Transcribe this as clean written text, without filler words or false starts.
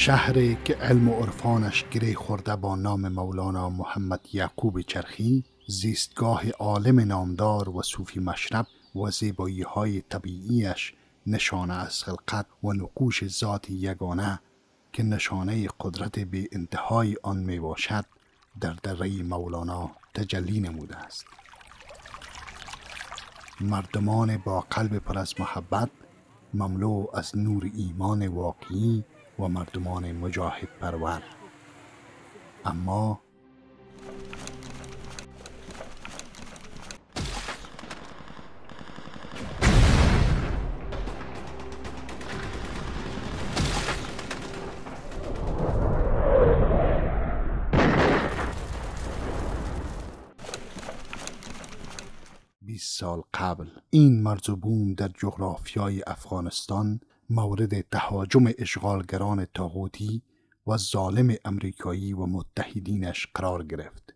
شهری که علم و عرفانش گره خورده با نام مولانا محمد یعقوب چرخی، زیستگاه عالم نامدار و صوفی مشرب و زیبایی‌های طبیعیش نشانه از خلقت و نقوش ذات یگانه که نشانه قدرت بی انتهای آن می باشد، در دره مولانا تجلی نموده است. مردمان با قلب پر از محبت، مملو از نور ایمان واقعی و مردمان مجاهد پرور. اما سال قبل این مرز و بوم در جغرافیای افغانستان مورد تهاجم اشغالگران طاغوتی و ظالم امریکایی و متحدینش قرار گرفت.